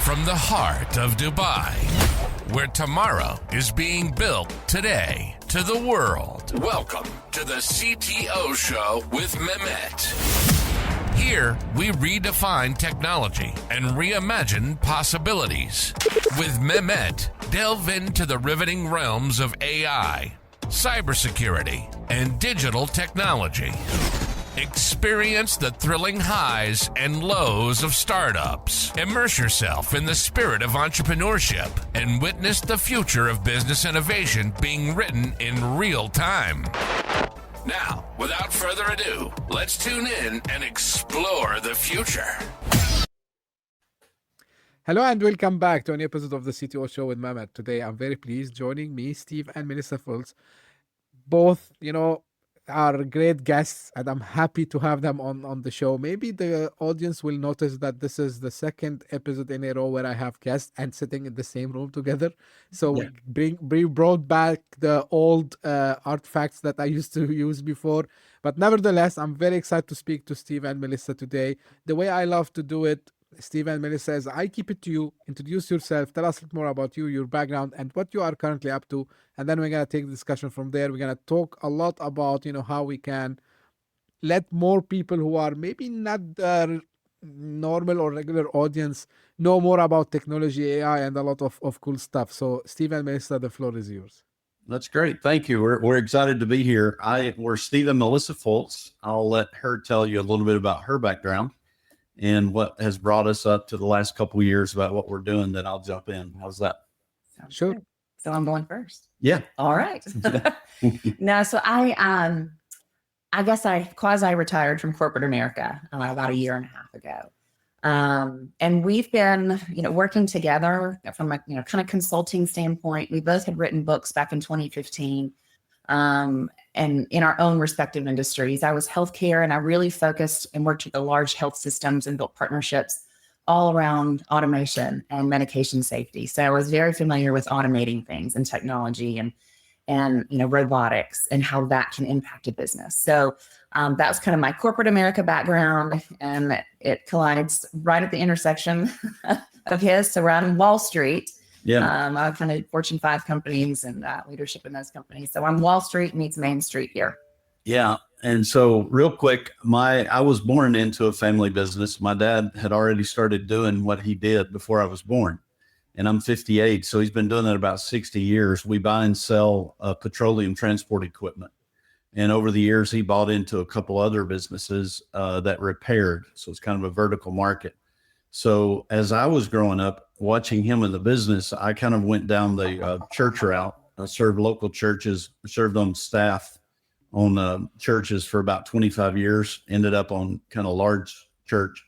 from the heart of Dubai, where tomorrow is being built today, to the world. Welcome to the CTO Show with Mehmet. Here, we redefine technology and reimagine possibilities. With Mehmet, delve into the riveting realms of AI, cybersecurity, and digital technology. Experience the thrilling highs and lows of startups. Immerse yourself in the spirit of entrepreneurship and witness the future of business innovation being written in real time. Now, without further ado, let's tune in and explore the future. Hello and welcome back to an episode of the CTO Show with Mehmet. Today, I'm very pleased joining me, Steve and Melissa Fultz. Both, are great guests, and I'm happy to have them on the show. Maybe the audience will notice that this is the second episode in a row where I have guests and sitting in the same room together. So we brought back the old artifacts that I used to use before. But nevertheless, I'm very excited to speak to Steve and Melissa today. The way I love to do it, Steve and Melissa, is I keep it to you. Introduce yourself. Tell us a little more about you, your background, and what you are currently up to. And then we're going to take the discussion from there. We're going to talk a lot about, how we can let more people who are maybe not the normal or regular audience know more about technology, AI, and a lot of cool stuff. So, Steve and Melissa, the floor is yours. That's great. Thank you. We're excited to be here. We're Steve and Melissa Fultz. I'll let her tell you a little bit about her background and what has brought us up to the last couple of years about what we're doing. Then I'll jump in. How's that? Sounds Sure. good. So I'm going first. Yeah. All right. No, so I guess I quasi-retired from corporate America about a year and a half ago. And we've been, working together from a, kind of consulting standpoint. We both had written books back in 2015. And in our own respective industries. I was healthcare, and I really focused and worked with the large health systems and built partnerships all around automation and medication safety. So I was very familiar with automating things and technology and robotics and how that can impact a business. So that was kind of my corporate America background, and it collides right at the intersection of his. So we're out in Wall Street. Yeah. I've kind of Fortune 5 companies and leadership in those companies. So I'm Wall Street meets Main Street here. Yeah. And so real quick, I was born into a family business. My dad had already started doing what he did before I was born, and I'm 58. So he's been doing it about 60 years. We buy and sell petroleum transport equipment. And over the years, he bought into a couple other businesses that repaired. So it's kind of a vertical market. So as I was growing up, watching him in the business, I kind of went down the church route. I served local churches, served on staff on churches for about 25 years, ended up on kind of large church,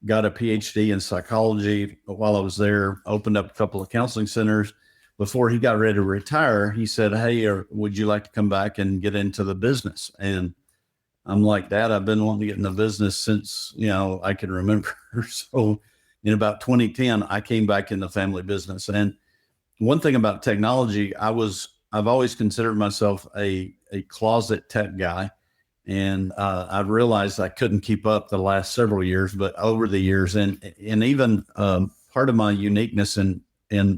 got a PhD in psychology while I was there, opened up a couple of counseling centers. Before he got ready to retire, he said, "Hey, would you like to come back and get into the business?" And I'm like, "Dad, I've been wanting to get in the business since, I can remember." So in about 2010, I came back in the family business. And one thing about technology, I've always considered myself a closet tech guy. And I realized I couldn't keep up the last several years, but over the years, and even part of my uniqueness in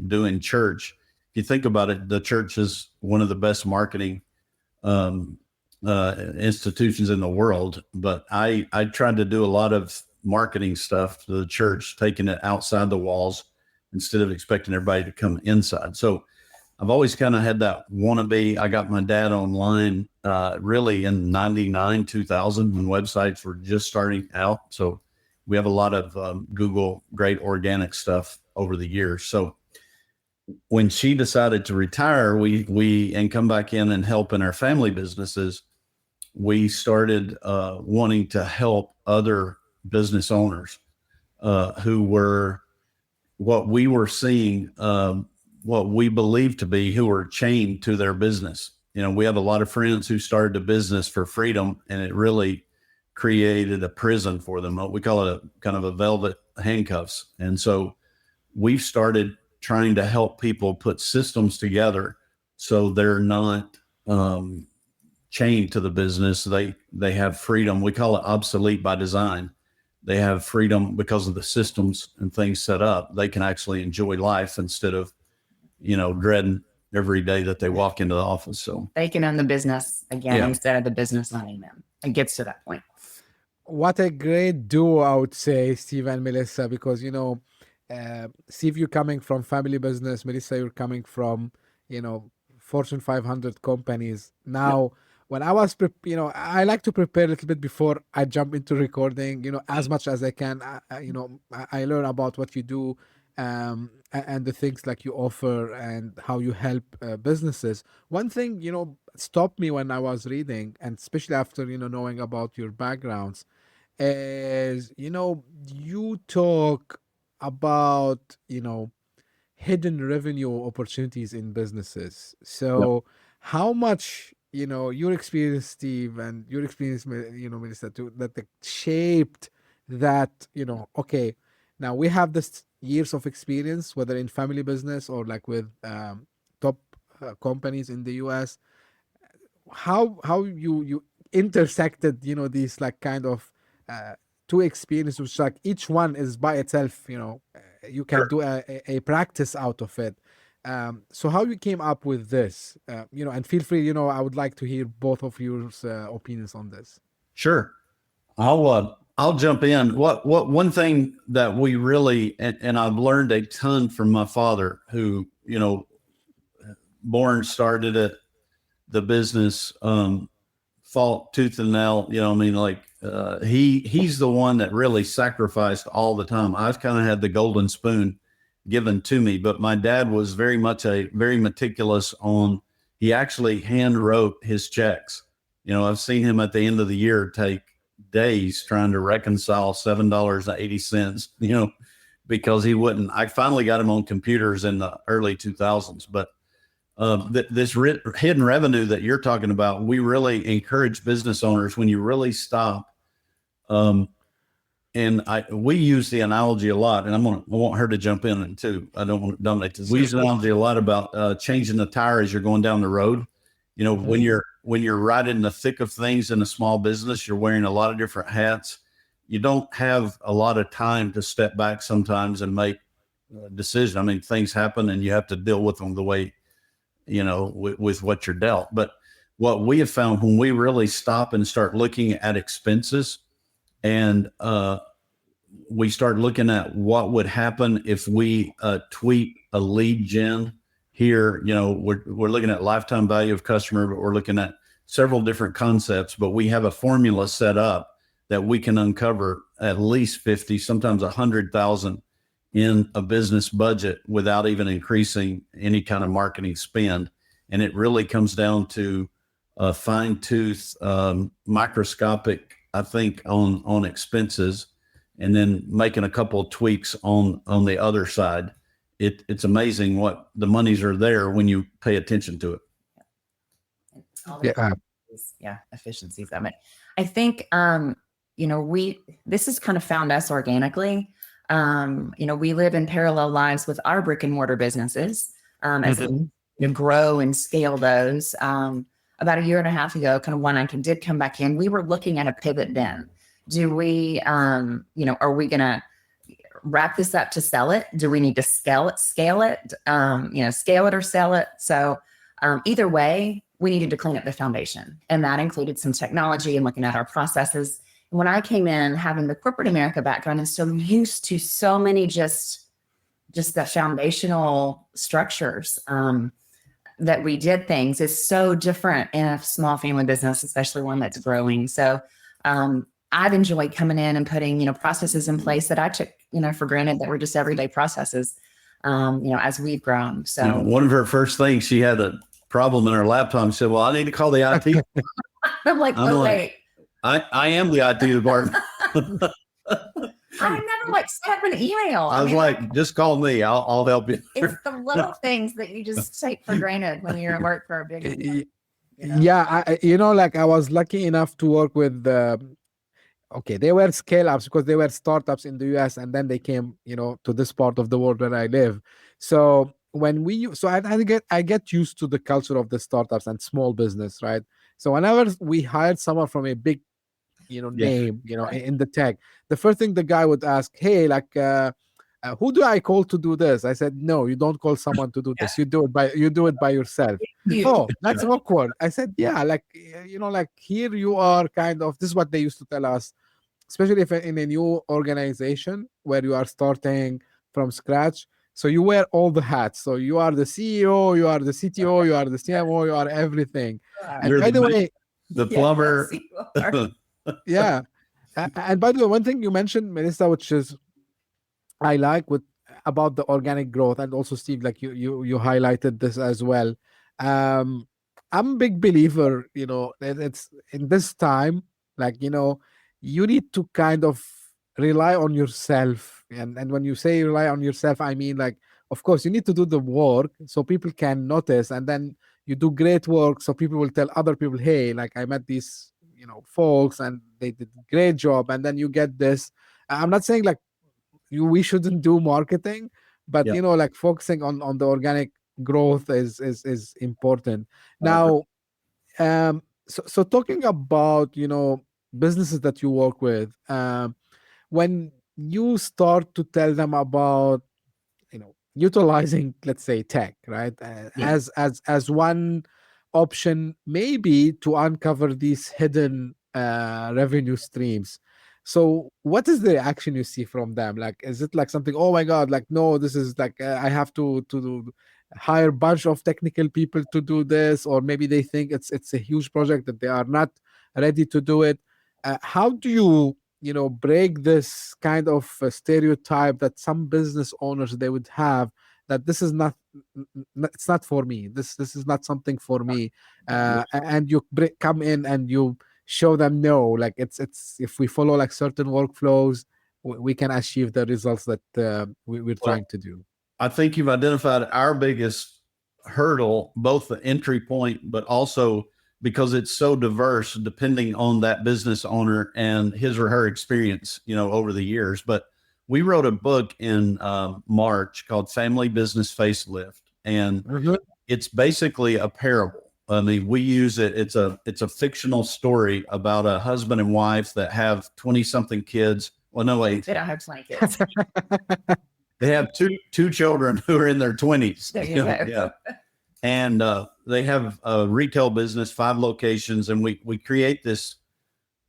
doing church, if you think about it, the church is one of the best marketing institutions in the world. But I tried to do a lot of marketing stuff to the church, taking it outside the walls instead of expecting everybody to come inside. So I've always kind of had that wannabe. I got my dad online really in 99, 2000 when websites were just starting out. So we have a lot of Google great organic stuff over the years. So when she decided to retire, and come back in and help in our family businesses, we started wanting to help other business owners who were what we were seeing, what we believed to be, who were chained to their business. We have a lot of friends who started a business for freedom, and it really created a prison for them. We call it a kind of a velvet handcuffs. And so we've started trying to help people put systems together so they're not chained to the business. They have freedom. We call it obsolete by design. they have freedom because of the systems and things set up. They can actually enjoy life instead of, dreading every day that they walk into the office. So they can own the business again Yeah. instead of the business owning them. It gets to that point. What a great duo, I would say, Steve and Melissa, because Steve, you're coming from family business. Melissa, you're coming from Fortune 500 companies. Now, when I was, I like to prepare a little bit before I jump into recording. As much as I can. I learn about what you do, and the things like you offer and how you help businesses. One thing stopped me when I was reading, and especially after knowing about your backgrounds, is you talk about hidden revenue opportunities in businesses. So how much your experience, Steve, and your experience, Melissa, too, that shaped that, okay, now we have this years of experience, whether in family business or like with top companies in the US. How you intersected these like kind of two experiences, which like each one is by itself, you can Sure. do a practice out of it. So how you came up with this, and feel free, I would like to hear both of your opinions on this. Sure. I'll jump in. What one thing that we really, and I've learned a ton from my father, who, started it, the business, fought tooth and nail, he's the one that really sacrificed all the time. I've kind of had the golden spoon given to me, but my dad was very meticulous on, he actually hand wrote his checks. I've seen him at the end of the year take days trying to reconcile $7.80, because he wouldn't. I finally got him on computers in the early 2000s, but this hidden revenue that you're talking about, we really encourage business owners, when you really stop. We use the analogy a lot, and I want her to jump in too. I don't want to dominate this. We use the analogy a lot about changing the tire as you're going down the road. When you're right in the thick of things in a small business, you're wearing a lot of different hats. You don't have a lot of time to step back sometimes and make a decision. I mean, things happen and you have to deal with them the way, with what you're dealt. But what we have found, when we really stop and start looking at expenses, and we start looking at what would happen if we tweak a lead gen here, we're looking at lifetime value of customer, but we're looking at several different concepts, but we have a formula set up that we can uncover at least 50, sometimes 100,000 in a business budget without even increasing any kind of marketing spend. And it really comes down to a fine tooth, microscopic, I think, on expenses, and then making a couple of tweaks on the other side. It's amazing what the monies are there when you pay attention to it. Efficiencies. I think, this has kind of found us organically. We live in parallel lives with our brick and mortar businesses, as we grow and scale those. About a year and a half ago, kind of when I did come back in, we were looking at a pivot then. Do we, are we going to wrap this up to sell it? Do we need to scale it, scale it or sell it? So either way, we needed to clean up the foundation. And that included some technology and looking at our processes. And when I came in, having the corporate America background and so used to so many just the foundational structures that we did things, is so different in a small family business, especially one that's growing. So I've enjoyed coming in and putting, processes in place that I took, for granted that were just everyday processes, as we've grown. So one of her first things, she had a problem in her laptop. She said, well, I need to call the IT. I'm like, wait. I am the IT department. I never sent an email. I was like, just call me. I'll help you. It's the little things that you just take for granted when you're at work for a big. Yeah, I was lucky enough to work with they were scale ups because they were startups in the US, and then they came, to this part of the world where I live. So I get used to the culture of the startups and small business, right? So whenever we hired someone from a big, Yeah. name, in the tech, the first thing the guy would ask, hey, like, who do I call to do this? I said, no, you don't call someone to do this. You do it by yourself. Oh, that's awkward. I said, yeah, like, like here you are kind of, this is what they used to tell us, especially if in a new organization where you are starting from scratch. So you wear all the hats. So you are the CEO, you are the CTO, you are the CMO, you are everything. And You're by the way, the plumber. Yes, you are. yeah. And by the way, one thing you mentioned, Melissa, which is I like about the organic growth, and also Steve, like you highlighted this as well. I'm a big believer, that it's in this time, like, you need to kind of rely on yourself. And when you say rely on yourself, I mean, like, of course, you need to do the work so people can notice, and then you do great work so people will tell other people, hey, like I met these, folks and they did a great job, and then you get this. I'm not saying like we shouldn't do marketing, but Yeah. like focusing on the organic growth is important. I agree. Now, so talking about businesses that you work with, when you start to tell them about utilizing, let's say, tech, right, Yeah. as one option, maybe to uncover these hidden revenue streams. So what is the reaction you see from them? Like, is it like something, oh my god, like, no, this is like, I have to hire a bunch of technical people to do this, or maybe they think it's a huge project that they are not ready to do it. How do you break this kind of stereotype that some business owners they would have, that this is not, it's not for me, this is not something for me, and you come in and you show them, no, like it's if we follow like certain workflows, we can achieve the results that we're trying to do. I think you've identified our biggest hurdle, both the entry point, but also because it's so diverse depending on that business owner and his or her experience, over the years. But we wrote a book in March called Family Business Facelift, and it's basically a parable. I mean, we use it. It's a fictional story about a husband and wife that have 20-something kids. Well, no, wait. They don't have 20 kids. They have two children who are in their 20s. There you go. Yeah. And they have a retail business, 5 locations, and we create this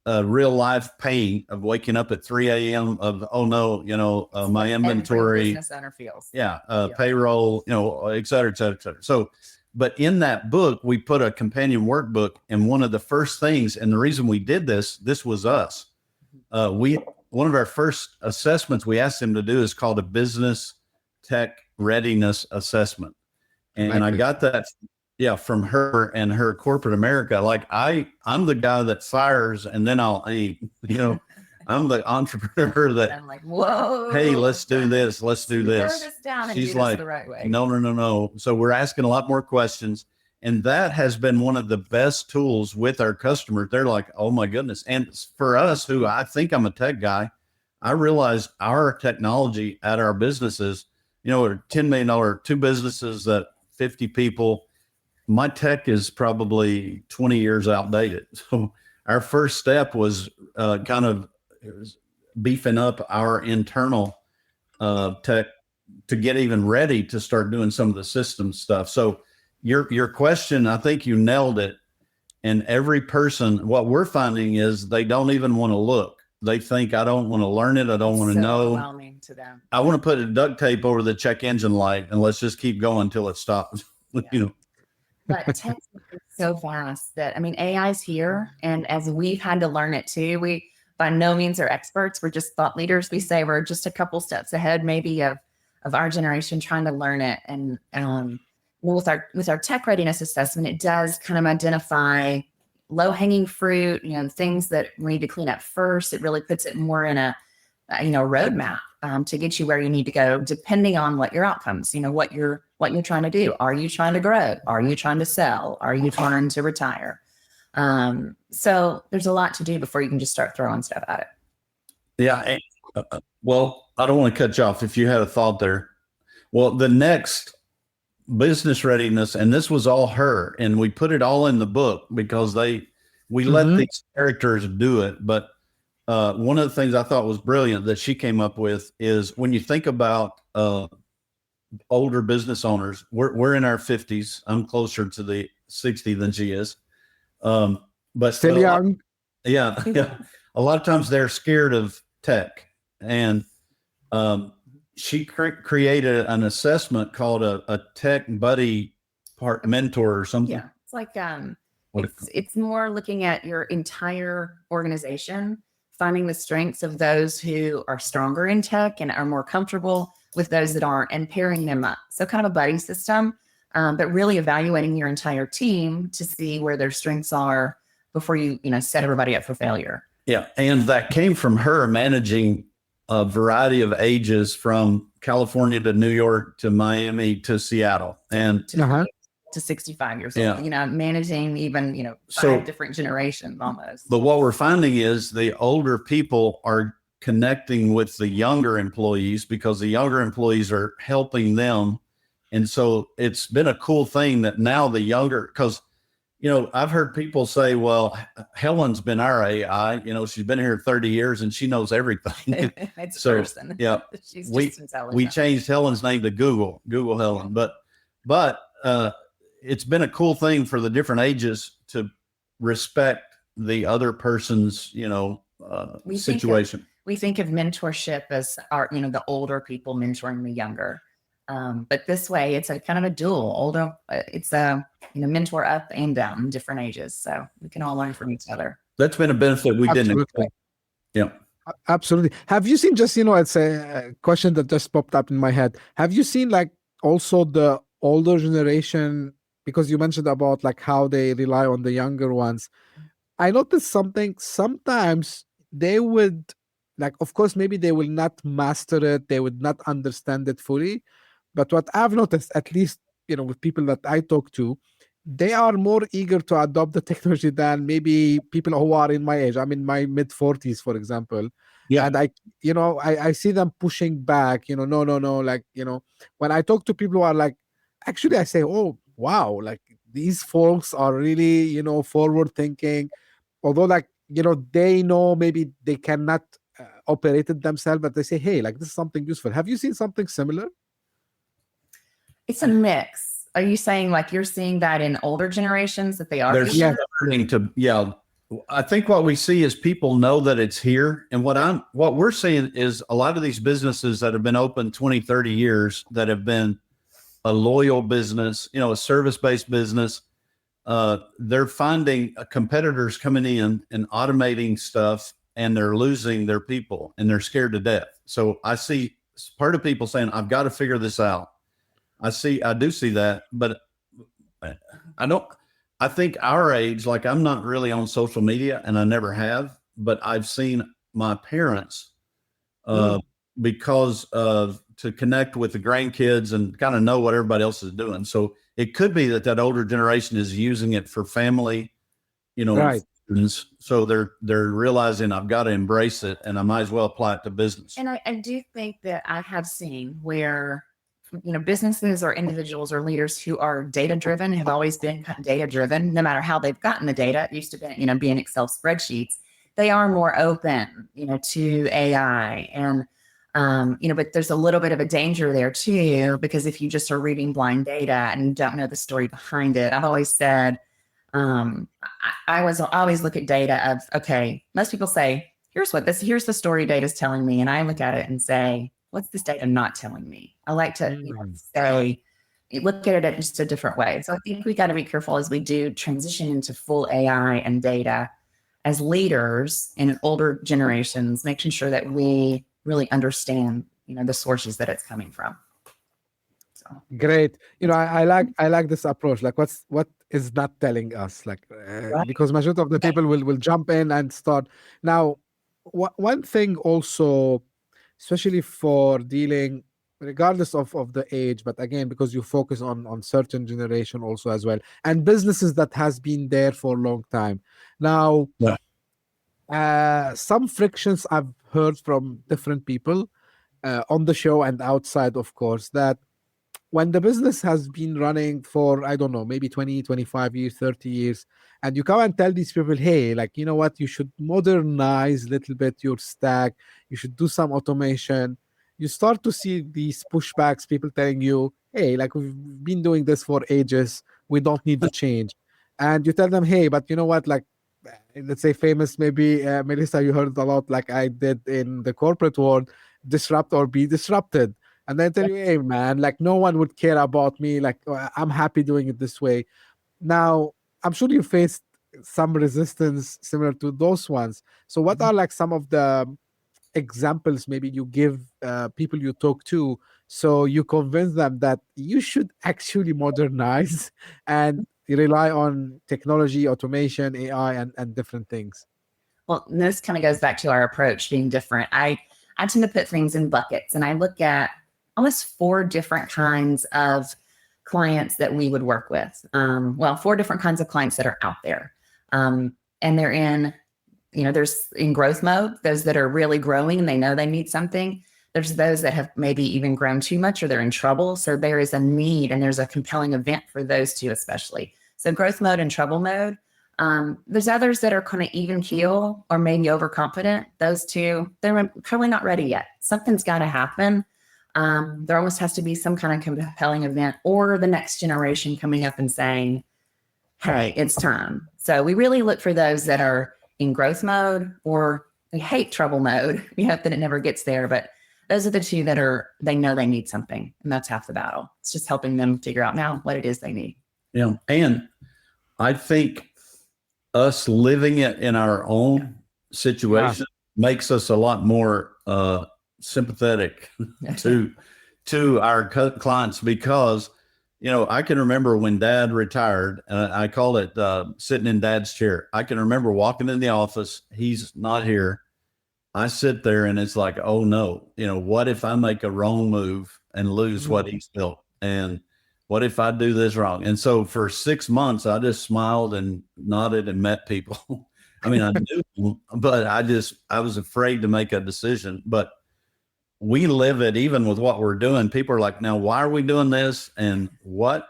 real life pain of waking up at 3 a.m. of, oh no, my inventory. Every business owner feels. Yeah, payroll, et cetera, et cetera, et cetera. So, but in that book, we put a companion workbook, and one of the first things, and the reason we did this was us. One of our first assessments we asked them to do is called a business tech readiness assessment. And I got that, from her and her corporate America. Like I'm the guy that fires, and then I'll eat, I'm the entrepreneur that, I'm like, whoa, hey, let's do this. Let's do this. She's like, the right way. No. So we're asking a lot more questions. And that has been one of the best tools with our customers. They're like, oh my goodness. And for us, who I think I'm a tech guy, I realized our technology at our businesses, $10 million, 2 businesses that 50 people, my tech is probably 20 years outdated. So our first step was kind of beefing up our internal tech to get even ready to start doing some of the system stuff. So your question, I think you nailed it. And every person, what we're finding is they don't even want to look. They think, I don't want to learn it. I don't want to know. Overwhelming to them. I want to put a duct tape over the check engine light and let's just keep going until it stops. Yeah. But tech is so fast that, AI's here. And as we've had to learn it too, we by no means are experts. We're just thought leaders. We say we're just a couple steps ahead maybe of our generation trying to learn it. And with our tech readiness assessment, it does kind of identify low-hanging fruit, things that we need to clean up first. It really puts it more in a roadmap to get you where you need to go, depending on what your outcomes, what you're trying to do. Are you trying to grow? Are you trying to sell? Are you trying to retire? So there's a lot to do before you can just start throwing stuff at it. Yeah. Well, I don't want to cut you off if you had a thought there. Well, the next business readiness, and this was all her, and we put it all in the book because we let these characters do it. But one of the things I thought was brilliant that she came up with is when you think about older business owners, we're in our 50s. I'm closer to the 60 than she is. But Still young. Yeah. A lot of times they're scared of tech. And she created an assessment called a tech buddy mentor or something. Yeah. It's like, it's more looking at your entire organization, finding the strengths of those who are stronger in tech and are more comfortable with those that aren't, and pairing them up. So kind of a buddy system, but really evaluating your entire team to see where their strengths are before you set everybody up for failure. Yeah. And that came from her managing a variety of ages from California to New York to Miami to Seattle and to 65 years old, managing even, 5 different generations almost. But what we're finding is the older people are connecting with the younger employees because the younger employees are helping them. And so it's been a cool thing that now the younger, because, I've heard people say, well, Helen's been our AI, she's been here 30 years and she knows everything. It's so, person. Yeah, she's just intelligent. We changed Helen's name to Google Helen, but it's been a cool thing for the different ages to respect the other person's, situation. We think of mentorship as the older people mentoring the younger. But this way it's a kind of a dual older, it's a, mentor up and down, different ages. So we can all learn from each other. That's been a benefit we didn't expect. Yeah. Absolutely. Have you seen it's a question that just popped up in my head. Have you seen also the older generation, because you mentioned about how they rely on the younger ones. I noticed something, sometimes they would of course, maybe they will not master it. They would not understand it fully. But what I've noticed, at least, with people that I talk to, they are more eager to adopt the technology than maybe people who are in my age. I'm in my mid 40s, for example. Yeah. And I see them pushing back, no. When I talk to people who are actually I say, oh, wow, these folks are really, forward thinking, although they know maybe they cannot operate it themselves, but they say, hey, this is something useful. Have you seen something similar? It's a mix. Are you saying you're seeing that in older generations that they are? Learning to, I think what we see is people know that it's here. And what we're seeing is a lot of these businesses that have been open 20, 30 years that have been a loyal business, a service-based business, they're finding competitors coming in and automating stuff, and they're losing their people and they're scared to death. So I see part of people saying, I've got to figure this out. I do see that, but I think our age, I'm not really on social media and I never have, but I've seen my parents, because of to connect with the grandkids and kind of know what everybody else is doing. So it could be that older generation is using it for family, right. So they're realizing I've got to embrace it and I might as well apply it to business. And I do think that I have seen where, businesses or individuals or leaders who are data driven have always been data driven, no matter how they've gotten the data. It used to be, be in Excel spreadsheets. They are more open, to AI and, but there's a little bit of a danger there too, because if you just are reading blind data and you don't know the story behind it, I've always said, I always look at data of, okay, most people say, here's the story data is telling me. And I look at it and say, what's this data not telling me? I like to say, look at it in just a different way. So I think we got to be careful as we do transition into full AI and data as leaders in older generations, making sure that we really understand, the sources that it's coming from. So. Great. I like this approach. What is not telling us, right. Because majority of the people will jump in and start. Now, one thing also, especially for dealing, regardless of the age, but again, because you focus on certain generation also as well, and businesses that has been there for a long time. Now, some frictions I've heard from different people on the show and outside, of course, that when the business has been running for, I don't know, maybe 20, 25 years, 30 years, and you come and tell these people, hey, like, you know what, you should modernize a little bit your stack, you should do some automation, you start to see these pushbacks, people telling you, hey, like, we've been doing this for ages, we don't need to change. And you tell them, hey, but you know what, like, let's say famous, maybe Melissa, you heard a lot, like I did in the corporate world, disrupt or be disrupted. And then tell you, hey, man, like no one would care about me. Like I'm happy doing it this way. Now, I'm sure you faced some resistance similar to those ones. So what are like some of the examples maybe you give people you talk to, so you convince them that you should actually modernize and rely on technology, automation, AI, and different things? Well, this kind of goes back to our approach being different. I tend to put things in buckets, and I look at almost 4 different kinds of clients that we would work with. 4 different kinds of clients that are out there. And they're in, there's in growth mode, those that are really growing and they know they need something. There's those that have maybe even grown too much or they're in trouble. So there is a need and there's a compelling event for those 2 especially. So growth mode and trouble mode. There's others that are kind of even keel or maybe overconfident. Those 2, they're probably not ready yet. Something's got to happen. There almost has to be some kind of compelling event or the next generation coming up and saying, hey, it's time. So we really look for those that are in growth mode, or we hate trouble mode. We hope that it never gets there, but those are the 2 that they know they need something, and that's half the battle. It's just helping them figure out now what it is they need. Yeah. And I think us living it in our own situation makes us a lot more sympathetic to our clients, because I can remember when Dad retired, and I call it sitting in Dad's chair. I can remember walking in the office, he's not here, I sit there and it's like, oh no, what if I make a wrong move and lose what he's built, and what if I do this wrong? And so for 6 months I just smiled and nodded and met people. I mean, I knew, but I was afraid to make a decision. But we live it even with what we're doing. People are like, now, why are we doing this? And why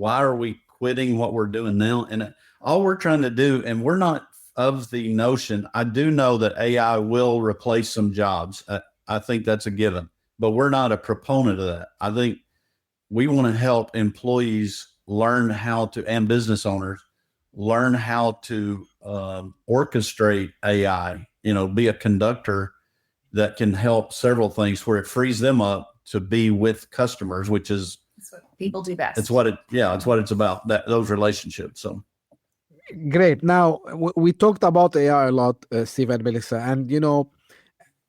are we quitting what we're doing now? And all we're trying to do, and we're not of the notion, I do know that AI will replace some jobs. I think that's a given, but we're not a proponent of that. I think we want to help employees learn how to, and business owners learn how to orchestrate AI, be a conductor that can help several things, where it frees them up to be with customers, which is that's what people do best. It's what it's about, those relationships. So great. Now we talked about AI a lot, Steve and Melissa, and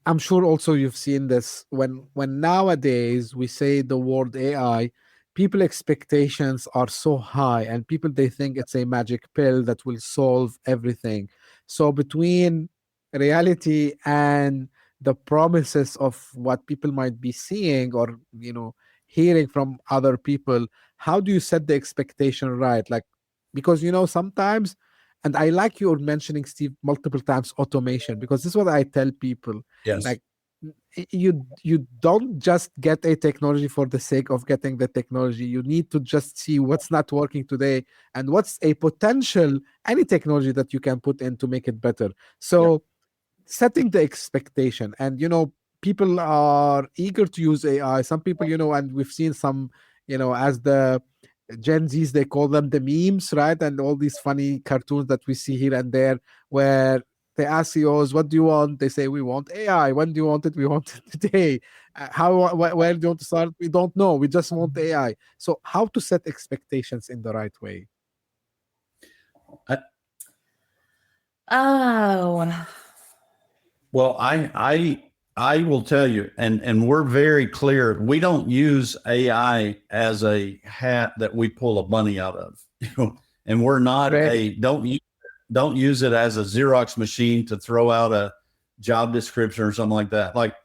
I'm sure also you've seen this when nowadays we say the word AI, people expectations are so high, and people, they think it's a magic pill that will solve everything. So between reality and the promises of what people might be seeing or hearing from other people, how do you set the expectation right? Like, because sometimes, and I like you mentioning, Steve, multiple times automation, because this is what I tell people. yes, Like, you don't just get a technology for the sake of getting the technology. You need to just see what's not working today and what's a potential, any technology that you can put in to make it better. So setting the expectation, and people are eager to use AI. Some people, and we've seen some, as the Gen Zs, they call them the memes, right? And all these funny cartoons that we see here and there, where they ask CEOs, what do you want? They say, we want AI. When do you want it? We want it today. Where do you want to start? We don't know. We just want AI. So how to set expectations in the right way? Well, I will tell you, and we're very clear. We don't use AI as a hat that we pull a bunny out of, and we're not don't use it as a Xerox machine to throw out a job description or something like that. Like,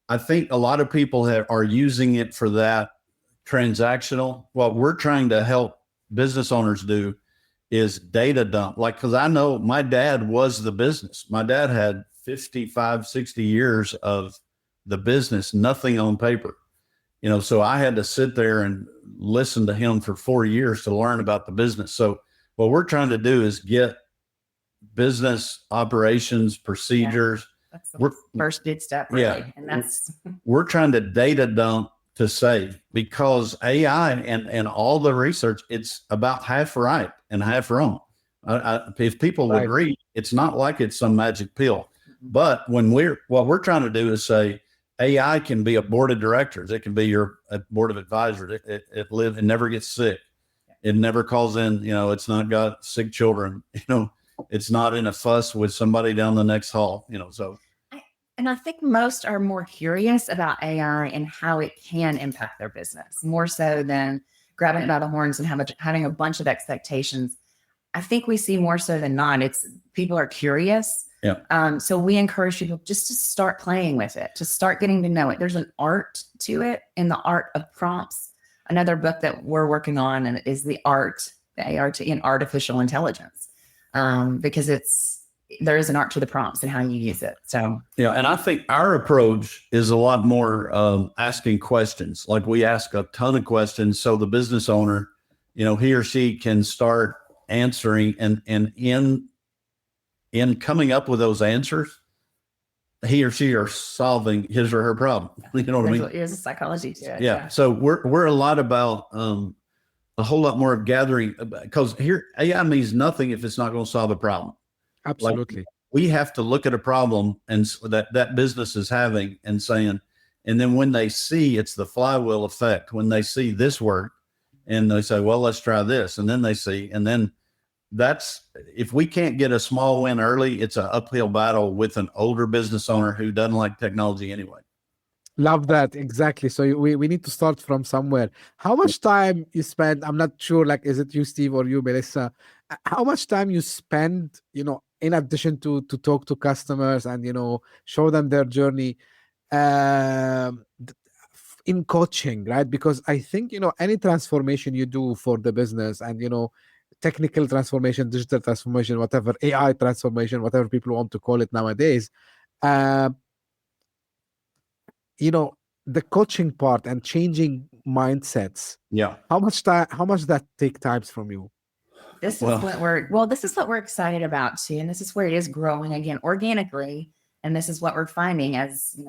I think a lot of people are using it for that transactional. What we're trying to help business owners do is data dump. Like, because I know my dad was the business. My dad had 55, 60 years of the business, nothing on paper. So I had to sit there and listen to him for 4 years to learn about the business. So what we're trying to do is get business operations, procedures. That's the first big step, really. Yeah. And that's We're trying to data dump to save, because AI and all the research, it's about half right and half wrong. If people would read, it's not like it's some magic pill. But what we're trying to do is say AI can be a board of directors. It can be your board of advisors. It never gets sick. It never calls in, it's not got sick children, it's not in a fuss with somebody down the next hall, so. And I think most are more curious about AI and how it can impact their business, more so than grabbing it by the horns and having a bunch of expectations. I think we see more so than not, it's people are curious. Yeah. So we encourage people just to start playing with it, to start getting to know it. There's an art to it, in the art of prompts. Another book that we're working on is the ART in artificial intelligence, because there is an art to the prompts and how you use it. So yeah, and I think our approach is a lot more asking questions. Like, we ask a ton of questions, so the business owner, he or she can start answering, and in coming up with those answers, he or she are solving his or her problem. You know what I mean? There's a psychology to it. Yeah. So we're a lot about a whole lot more of gathering, because here AI means nothing if it's not going to solve a problem. Absolutely. Like, we have to look at a problem and that business is having and saying, and then when they see, it's the flywheel effect. When they see this work and they say, well, let's try this. And then they see, and then if we can't get a small win early, it's an uphill battle with an older business owner who doesn't like technology anyway. Love that. Exactly. So we need to start from somewhere. How much time you spend? I'm not sure, like, is it you, Steve, or you, Melissa? How much time you spend, in addition to talk to customers and, show them their journey, in coaching, right? Because I think, any transformation you do for the business and, technical transformation, digital transformation, whatever, AI transformation, whatever people want to call it nowadays, the coaching part and changing mindsets. Yeah. How much that take times from you? This is what we're excited about too. And this is where it is growing again organically. And this is what we're finding as,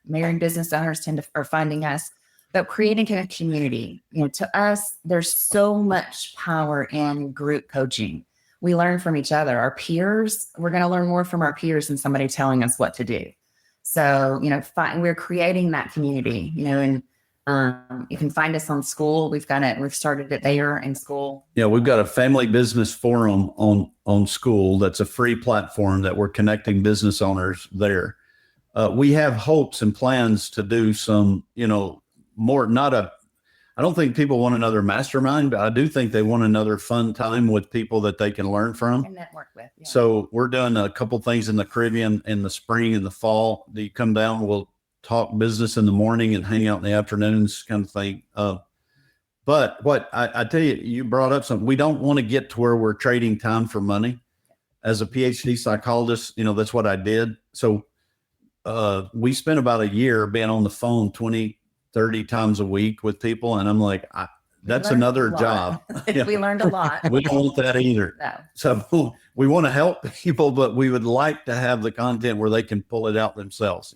married business owners are finding us, but creating a community. To us, there's so much power in group coaching. We learn from each other. Our peers, we're going to learn more from our peers than somebody telling us what to do. So, we're creating that community, and you can find us on School. We've started it there in School. Yeah, we've got a family business forum on School. That's a free platform that we're connecting business owners there. We have hopes and plans to do some, more, I don't think people want another mastermind, but I do think they want another fun time with people that they can learn from and network with. Yeah. So we're doing a couple things in the Caribbean in the spring and the fall. Do you come down? We'll talk business in the morning and hang out in the afternoons, kind of thing. But what I tell you, you brought up something. We don't want to get to where we're trading time for money. As a PhD psychologist, that's what I did. So we spent about a year being on the phone 20-30 times a week with people. And I'm like, that's another job. We learned a lot. We don't want that either. No. So we want to help people, but we would like to have the content where they can pull it out themselves,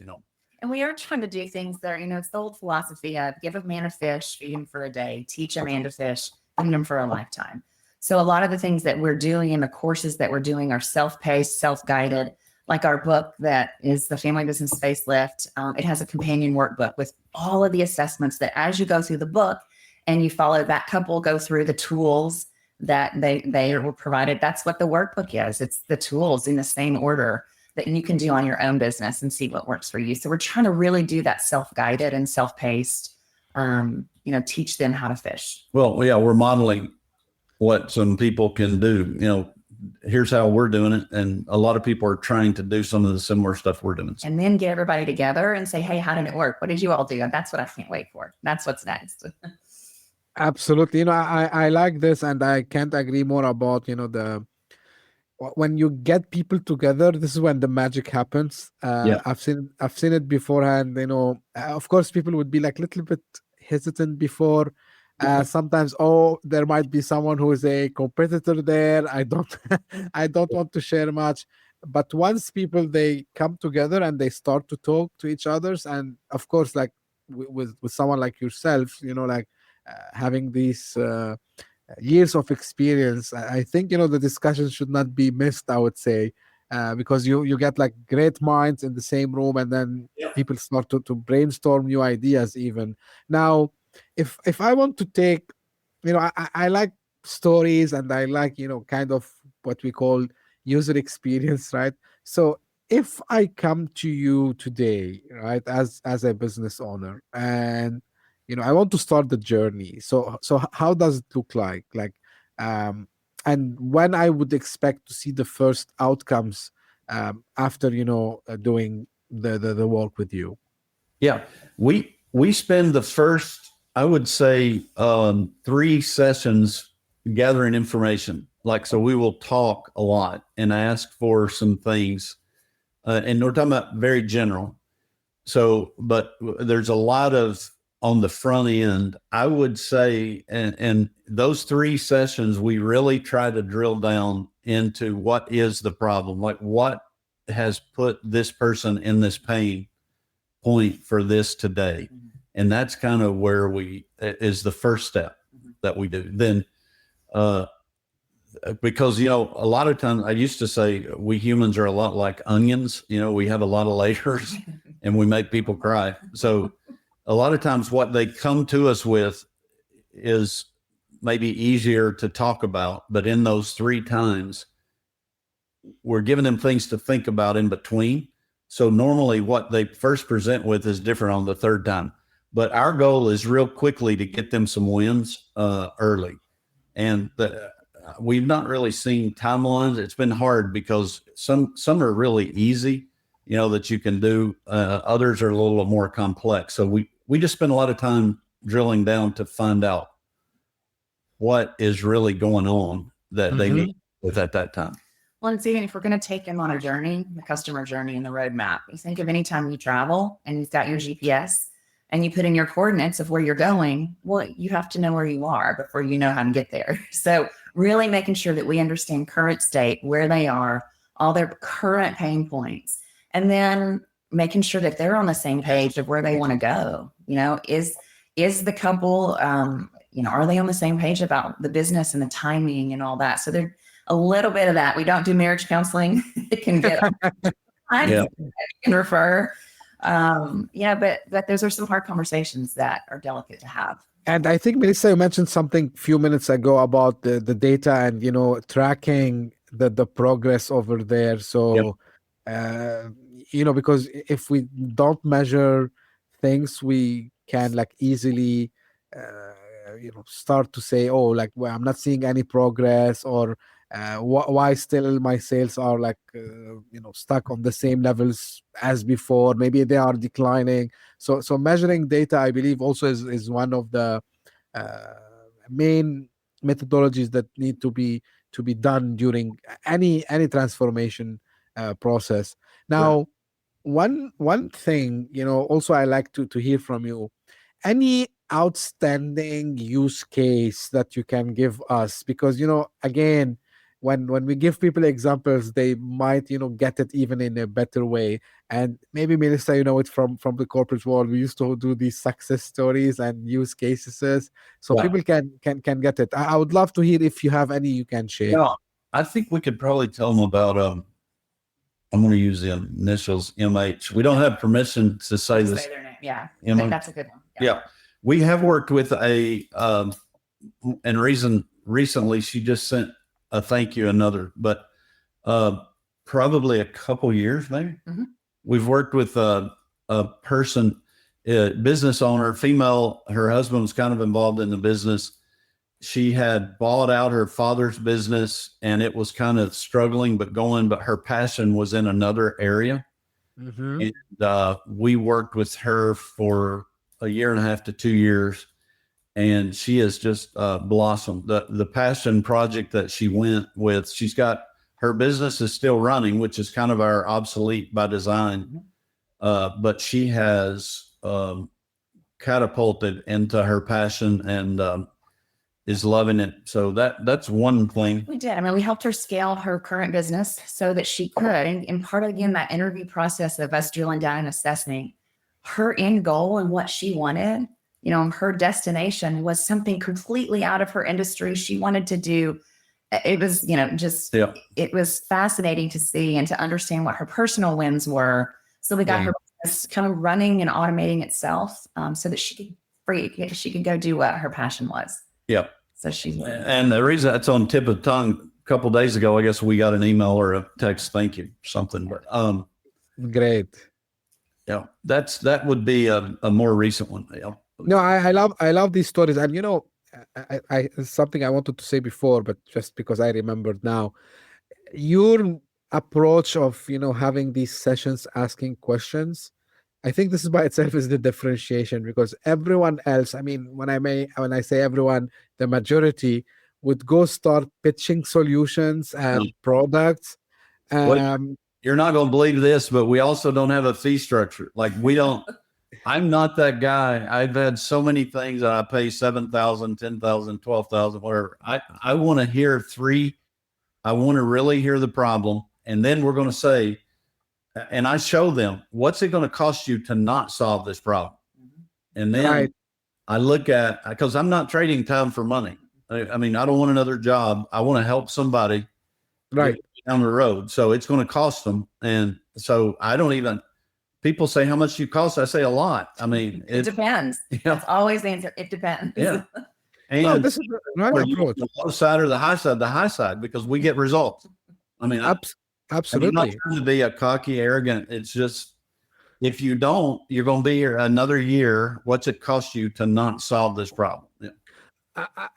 And we are trying to do things there. It's the old philosophy of give a man a fish, feed him for a day, teach a man to fish, feed him for a lifetime. So a lot of the things that we're doing and the courses that we're doing are self-paced, self-guided. Like our book that is the Family Business Facelift. It has a companion workbook with all of the assessments that as you go through the book and you follow that couple go through the tools that they were provided. That's what the workbook is. It's the tools in the same order that you can do on your own business and see what works for you. So we're trying to really do that self-guided and self-paced, teach them how to fish. Well, yeah, we're modeling what some people can do, here's how we're doing it. And a lot of people are trying to do some of the similar stuff we're doing. And then get everybody together and say, hey, how did it work? What did you all do? And that's what I can't wait for. That's what's next. Absolutely. I like this, and I can't agree more about, when you get people together, this is when the magic happens. Yeah. I've seen it beforehand, of course people would be like little bit hesitant before. Sometimes, oh, there might be someone who is a competitor there. I don't, I don't want to share much. But once people they come together and they start to talk to each others, and of course, like with someone like yourself, like having these years of experience, I think the discussion should not be missed. I would say. Because you get like great minds in the same room, and then people start to brainstorm new ideas even. Now, if I want to take, I like stories, and I like, kind of what we call user experience, right? So if I come to you today, right, as a business owner, and I want to start the journey, so how does it look like um and when I would expect to see the first outcomes after doing the work with you? Yeah, we spend the first, I would say, 3 sessions gathering information. Like, so we will talk a lot and ask for some things, and we're talking about very general. So, but there's a lot of on the front end, I would say, and those 3 sessions, we really try to drill down into what is the problem, like what has put this person in this pain point for this today. And that's kind of where is the first step that we do. Then, because, a lot of times I used to say we humans are a lot like onions, we have a lot of layers and we make people cry. So a lot of times what they come to us with is maybe easier to talk about, but in those 3 times, we're giving them things to think about in between. So normally what they first present with is different on the 3rd time, but our goal is real quickly to get them some wins early. And we've not really seen timelines. It's been hard because some are really easy, that you can do. Others are a little more complex. So we just spend a lot of time drilling down to find out what is really going on that they need with at that time. Well, and even if we're going to take them on a journey, the customer journey and the roadmap, you think of any time you travel and you've got your GPS and you put in your coordinates of where you're going, well, you have to know where you are before you know how to get there. So really making sure that we understand current state, where they are, all their current pain points, and then making sure that they're on the same page of where they want to go. Is the couple, are they on the same page about the business and the timing and all that? So there's a little bit of that. We don't do marriage counseling. It can get, you can refer. But those are some hard conversations that are delicate to have. And I think, Melissa, you mentioned something a few minutes ago about the data and, tracking the progress over there. So, because if we don't measure things, we can easily, start to say, oh, well, I'm not seeing any progress, or why still my sales are stuck on the same levels as before. Maybe they are declining. So measuring data, I believe, also is one of the main methodologies that need to be done during any transformation process. Now, one thing, also I like to hear from you, any outstanding use case that you can give us, because again, when we give people examples, they might get it even in a better way. And maybe, Melissa, it from the corporate world, we used to do these success stories and use cases, so people can get it. I would love to hear if you have any you can share. No, I think we could probably tell them about I'm going to use the initials MH. We don't have permission to say this. Say their name. Yeah, I think that's a good one. Yeah. We have worked with recently she just sent a thank you, but probably a couple years, maybe. We've worked with a person, a business owner, female. Her husband was kind of involved in the business. She had bought out her father's business and it was kind of struggling, but her passion was in another area. And we worked with her for a year and a half to 2 years, and she has just blossomed. The passion project that she went with, she's got, her business is still running, which is kind of our obsolete by design. But she has catapulted into her passion and is loving it. So that's one thing. We did. I mean, we helped her scale her current business so that she could, and part of, again, that interview process of us drilling down and assessing her end goal and what she wanted, her destination was something completely out of her industry. She wanted to do, it was, it was fascinating to see and to understand what her personal wins were. So we got her business kind of running and automating itself so that she could go do what her passion was. Yep. So and the reason that's on tip of the tongue, a couple of days ago, I guess we got an email or a text, thank you, something. But great. Yeah, that would be a more recent one. Yeah. No, I love these stories, and I it's something I wanted to say before, but just because I remembered now, your approach of having these sessions, asking questions, I think this is by itself is the differentiation, because everyone else, I mean, when I say everyone, the majority would go start pitching solutions and products. You're not going to believe this, but we also don't have a fee structure. Like we don't. I'm not that guy. I've had so many things that I pay $7,000, $10,000, $12,000, whatever. I want to hear three. I want to really hear the problem, and then we're going to say, and I show them what's it going to cost you to not solve this problem, and then I look at, because I'm not trading time for money. I mean, I don't want another job. I want to help somebody down the road. So it's going to cost them, and so I don't even. People say, how much you cost? I say a lot. I mean, it depends. That's always the answer. It depends. Yeah. And this is the right approach. The low side or the high side, because we get results. I mean, absolutely. I'm not trying to be a cocky, arrogant. It's just, if you don't, you're going to be here another year. What's it cost you to not solve this problem? Yeah.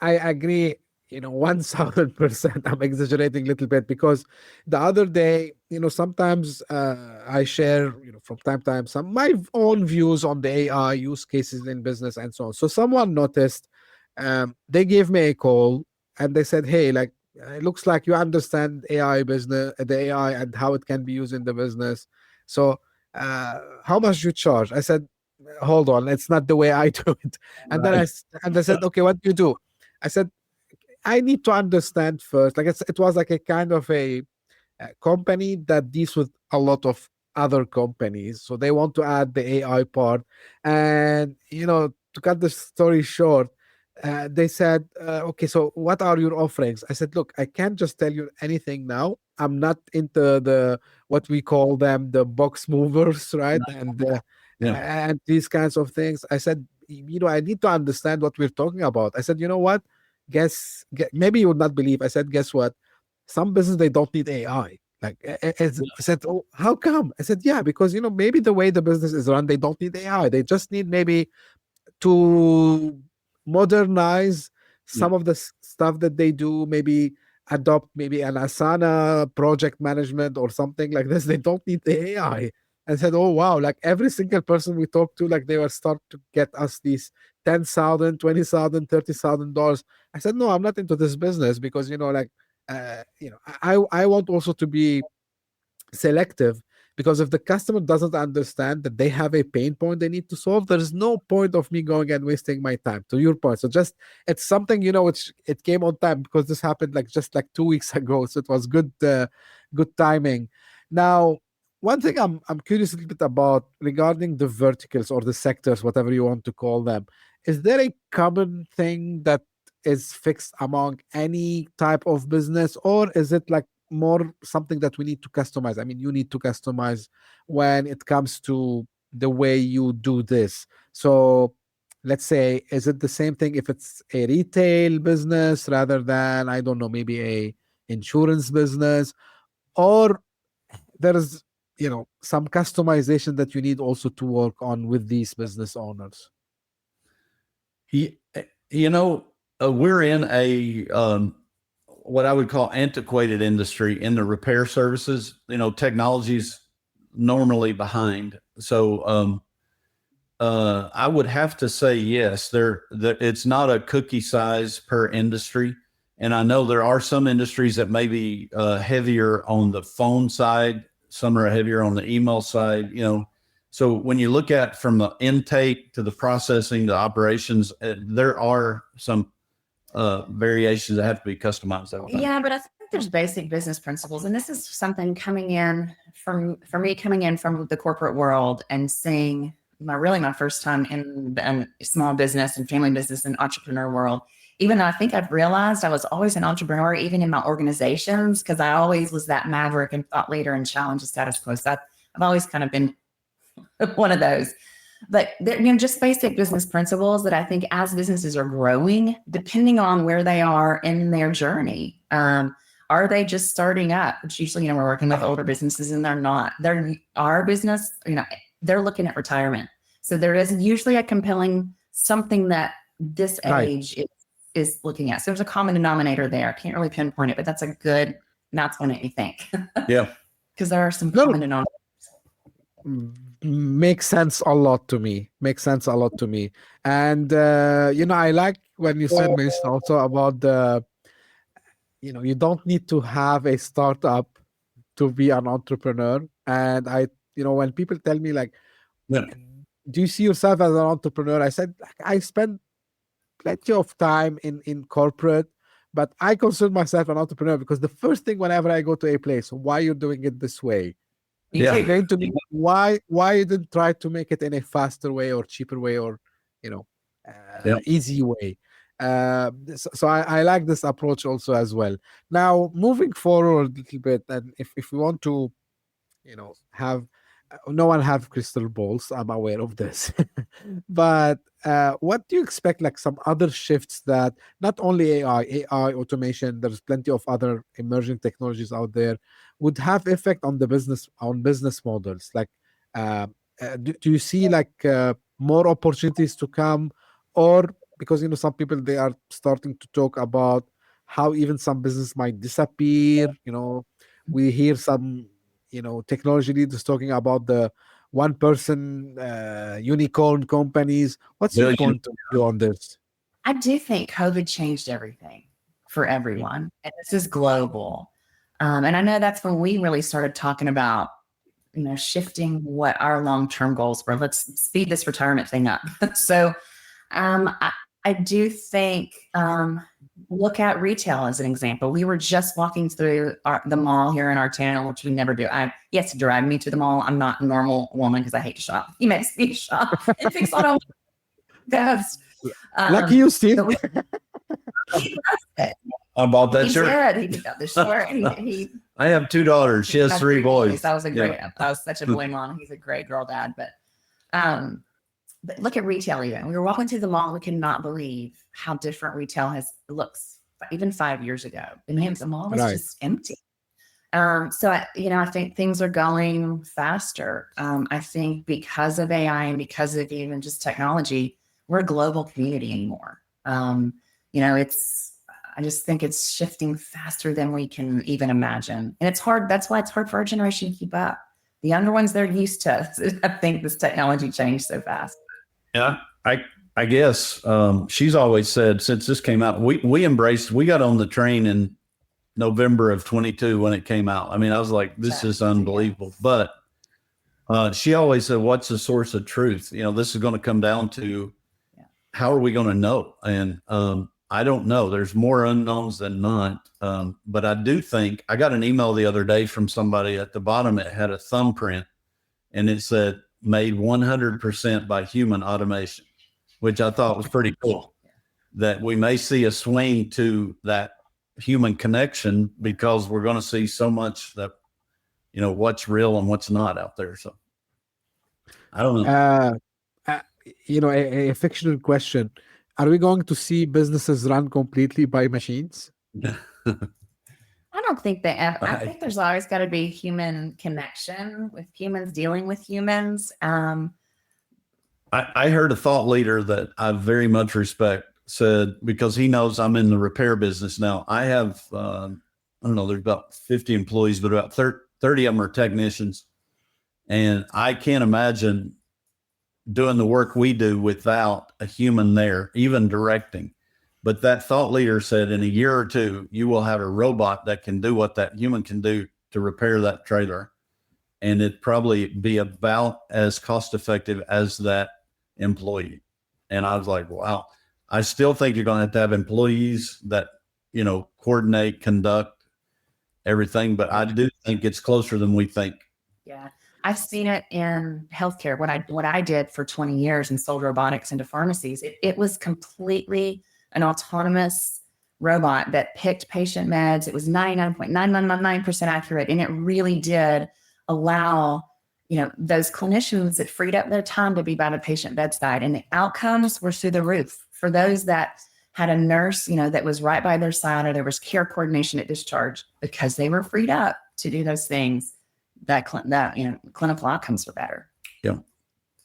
I agree. 1000%. I'm exaggerating a little bit, because the other day, sometimes I share, from time to time, some my own views on the AI use cases in business and so on. So someone noticed, they gave me a call and they said, hey, like, it looks like you understand AI business, the AI and how it can be used in the business. So how much you charge? I said, hold on, it's not the way I do it. And then I said, okay, what do you do? I said, I need to understand first. Like it was like a kind of a company that deals with a lot of other companies, so they want to add the AI part. And to cut the story short, they said, okay, so what are your offerings? I said, look, I can't just tell you anything now. I'm not into the what we call them the box movers, right? And these kinds of things. I said, I need to understand what we're talking about. I said, you know what? Maybe you would not believe. I said, guess what? Some business, they don't need AI. Like I said, oh, how come? I said, yeah, because maybe the way the business is run, they don't need AI. They just need maybe to modernize some of the stuff that they do. Maybe adopt maybe an Asana project management or something like this. They don't need the AI. I said, oh wow, like every single person we talked to, like they were start to get us these $10,000, $20,000, $30,000. I said, no, I'm not into this business, because I want also to be selective, because if the customer doesn't understand that they have a pain point they need to solve, there's no point of me going and wasting my time. To your point, so just it's something which it came on time, because this happened just 2 weeks ago, so it was good timing. Now, one thing I'm curious a little bit about regarding the verticals or the sectors, whatever you want to call them, is there a common thing that is fixed among any type of business, or is it like more something that we need to customize? I mean, you need to customize when it comes to the way you do this. So let's say, is it the same thing if it's a retail business rather than, I don't know, maybe a insurance business, or there's some customization that you need also to work on with these business owners? We're in a what I would call antiquated industry in the repair services. Technology's normally behind. So I would have to say yes. It's not a cookie size per industry. And I know there are some industries that may be heavier on the phone side. Some are heavier on the email side. So when you look at from the intake to the processing to operations, there are some variations that have to be customized. Yeah, but I think there's basic business principles, and this is something coming in from the corporate world and seeing my first time in small business and family business and entrepreneur world. Even though I think I've realized I was always an entrepreneur, even in my organizations, because I always was that maverick and thought leader and challenge the status quo. So I've always kind of been one of those. But just basic business principles that I think as businesses are growing, depending on where they are in their journey, are they just starting up? Which usually, we're working with older businesses and they're not. Our business, they're looking at retirement. So there is usually a compelling something that this age is looking at. So there's a common denominator there. I can't really pinpoint it, but that's one that you think. Yeah. Because there are some common denominators. Makes sense a lot to me. And, I like when you said, Melissa, also about you don't need to have a startup to be an entrepreneur. And when people tell me do you see yourself as an entrepreneur? I said, I spend plenty of time in corporate, but I consider myself an entrepreneur because the first thing whenever I go to a place, why you're doing it this way? Yeah. Explain to me why you didn't try to make it in a faster way or cheaper way or easy way. So I like this approach also as well. Now moving forward a little bit, and if we want to, have no one have crystal balls. I'm aware of this, but what do you expect? Like some other shifts that not only AI automation. There's plenty of other emerging technologies out there would have effect on the business models. Like, do you see more opportunities to come, or because some people they are starting to talk about how even some business might disappear. We hear some technology leaders talking about the one-person unicorn companies. What's your point of view on this? I do think COVID changed everything for everyone, and this is global. And I know that's when we really started talking about, shifting what our long-term goals were. Let's speed this retirement thing up. So I do think, look at retail as an example. We were just walking through the mall here in our town, which we never do. He has to drive me to the mall. I'm not a normal woman because I hate to shop. He makes me shop and fix all those. Lucky you, Steve. I bought that shirt. He got the shirt. I have 2 daughters. She has 3 boys. That was such a boy mom. He's a great girl dad. But look at retail even. We were walking through the mall. We could not believe how different retail looks even 5 years ago. The mall was just empty. So I think things are going faster. I think because of AI and because of even just technology, we're a global community anymore. I just think it's shifting faster than we can even imagine. And it's hard. That's why it's hard for our generation to keep up. The younger ones, they're used to, I think, this technology changed so fast. Yeah, I guess she's always said since this came out, we got on the train in November of 22 when it came out. I mean, I was like, this is unbelievable. But she always said, what's the source of truth? This is going to come down to how are we going to know? And I don't know. There's more unknowns than not. But I do think I got an email the other day from somebody. At the bottom, it had a thumbprint and it said made 100% by human automation, which I thought was pretty cool. That we may see a swing to that human connection because we're going to see so much that, what's real and what's not out there. So I don't know. A fictional question. Are we going to see businesses run completely by machines? I don't think that. I think there's always got to be human connection with humans dealing with humans. I heard a thought leader that I very much respect said, because he knows I'm in the repair business now. I have, I don't know, there's about 50 employees, but about 30 of them are technicians. And I can't imagine doing the work we do without a human there, even directing. But that thought leader said in a year or two, you will have a robot that can do what that human can do to repair that trailer. and it'd probably be about as cost effective as that employee. And I was like, wow, I still think you're going to have employees that, coordinate, conduct everything, but I do think it's closer than we think. Yeah. I've seen it in healthcare. What I did for 20 years and sold robotics into pharmacies, it was completely an autonomous robot that picked patient meds. It was 99.999% accurate. And it really did allow, those clinicians, that freed up their time to be by the patient bedside. And the outcomes were through the roof for those that had a nurse, that was right by their side, or there was care coordination at discharge, because they were freed up to do those things. That clinical outcomes were better. Yeah.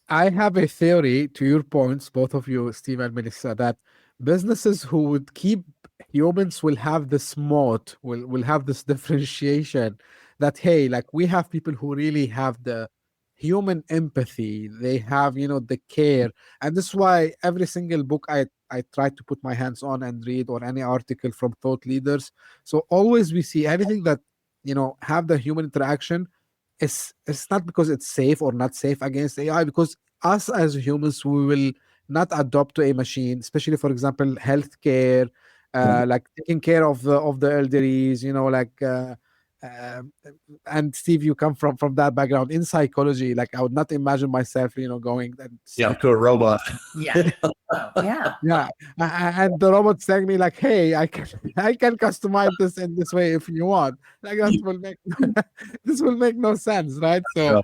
I have a theory, to your points, both of you, Steve and Melissa, that businesses who would keep humans will have this moat, will have this differentiation that, hey, like we have people who really have the human empathy. They have, the care. And this is why every single book I try to put my hands on and read, or any article from thought leaders. So always we see anything that, have the human interaction. It's not because it's safe or not safe against AI, because us as humans, we will not adopt to a machine, especially, for example, healthcare, like taking care of the elderlies, and Steve, you come from that background in psychology. Like I would not imagine myself, going to a robot. Yeah. Yeah. Yeah. And the robot's telling me like, hey, I can customize this in this way if you want. Like that will make this will make no sense, right? So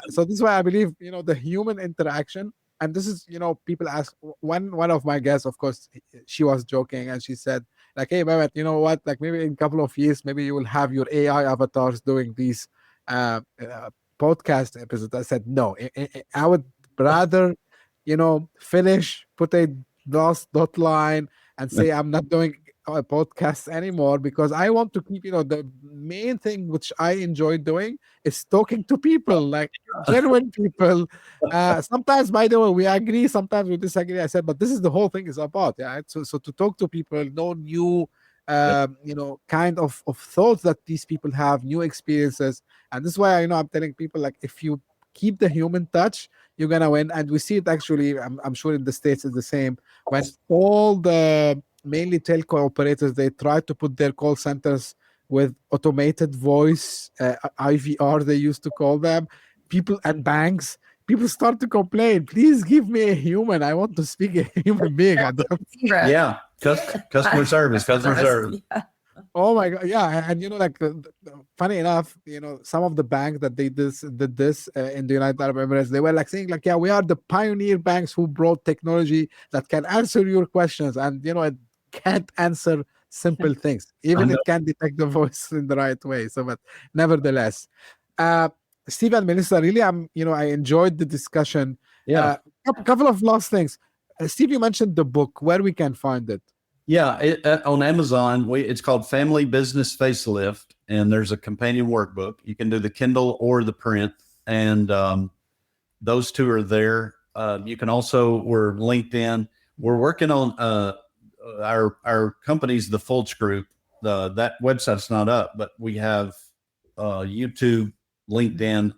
so this is why I believe, the human interaction. And this is, people ask, one of my guests, of course, she was joking, and she said, like, hey, Mehmet, you know what? Like maybe in a couple of years, maybe you will have your AI avatars doing these podcast episodes. I said, no, I would rather, finish, put a dot line, and say I'm not doing a podcast anymore, because I want to keep, the main thing which I enjoy doing is talking to people, like genuine people. Sometimes, by the way, we agree, sometimes we disagree. I said, but this is the whole thing is about. Yeah. So to talk to people, know new, kind of thoughts that these people have, new experiences. And this is why, I'm telling people, like, if you keep the human touch, you're gonna win. And we see it actually, I'm sure in the States is the same. When all the mainly telco operators, they try to put their call centers with automated voice, IVR, they used to call them, people, and banks, people start to complain, please give me a human. I want to speak a human being. Yeah. Customer service. Yeah. Oh my God. Yeah. And, funny enough, some of the banks that did this in the United Arab Emirates, they were like saying like, yeah, we are the pioneer banks who brought technology that can answer your questions. And, it can't answer simple things. Even it can detect the voice in the right way. So, but nevertheless, Steve and Melissa, really, I enjoyed the discussion. Yeah. A couple of last things. Steve, you mentioned the book, where we can find it. Yeah, on Amazon, it's called Family Business Facelift, and there's a companion workbook. You can do the Kindle or the print, and those two are there. You can also, we're LinkedIn. We're working on our company's the Fultz Group. That website's not up, but we have YouTube, LinkedIn,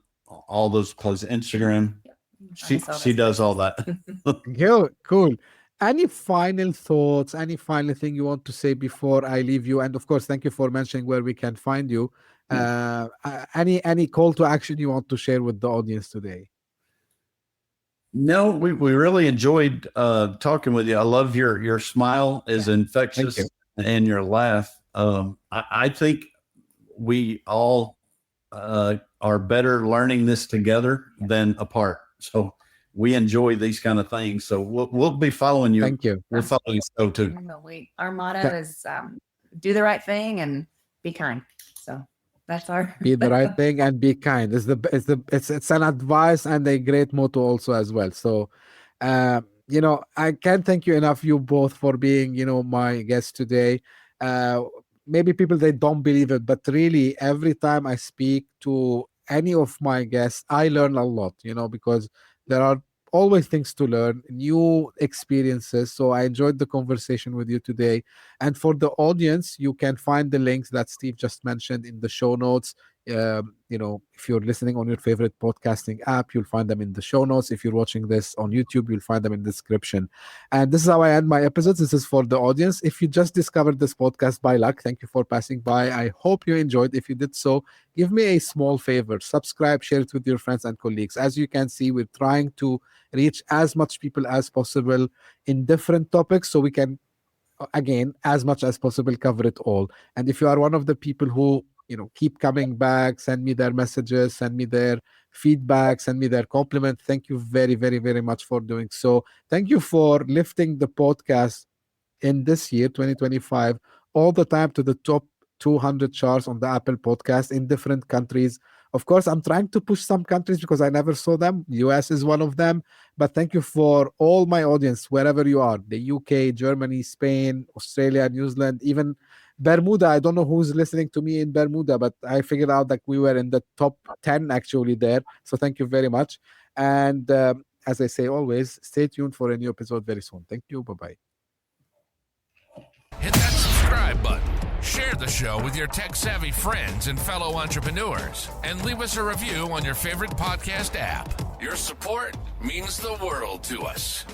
all those places, Instagram. She does all that. Cool. Any final thoughts, any final thing you want to say before I leave you? And of course, thank you for mentioning where we can find you. Any call to action you want to share with the audience today? No, we really enjoyed talking with you. I love your smile is infectious, and your laugh. I think we all are better learning this together than apart. So we enjoy these kind of things. So we'll be following you. Thank you. We're following you too. Our motto is do the right thing and be kind. So that's our be the right thing and be kind. It's an advice and a great motto also as well. So I can't thank you enough, you both, for being, my guest today. Maybe people, they don't believe it, but really every time I speak to any of my guests, I learn a lot, because there are always things to learn, new experiences. So I enjoyed the conversation with you today. And for the audience, you can find the links that Steve just mentioned in the show notes. If you're listening on your favorite podcasting app, you'll find them in the show notes. If you're watching this on YouTube, you'll find them in the description. And this is how I end my episodes. This is for the audience. If you just discovered this podcast by luck, thank you for passing by. I hope you enjoyed. If you did so, give me a small favor. Subscribe, share it with your friends and colleagues. As you can see, we're trying to reach as much people as possible in different topics so we can, again, as much as possible, cover it all. And if you are one of the people who keep coming back, send me their messages, send me their feedback, send me their compliment, thank you very, very, very much for doing so. Thank you for lifting the podcast in this year, 2025, all the time to the top 200 charts on the Apple podcast in different countries. Of course, I'm trying to push some countries because I never saw them. US is one of them. But thank you for all my audience, wherever you are, the UK, Germany, Spain, Australia, New Zealand, even Bermuda. I don't know who's listening to me in Bermuda, but I figured out that we were in the top 10 actually there. So thank you very much. And as I say always, stay tuned for a new episode very soon. Thank you. Bye-bye. Hit that subscribe button. Share the show with your tech-savvy friends and fellow entrepreneurs. And leave us a review on your favorite podcast app. Your support means the world to us.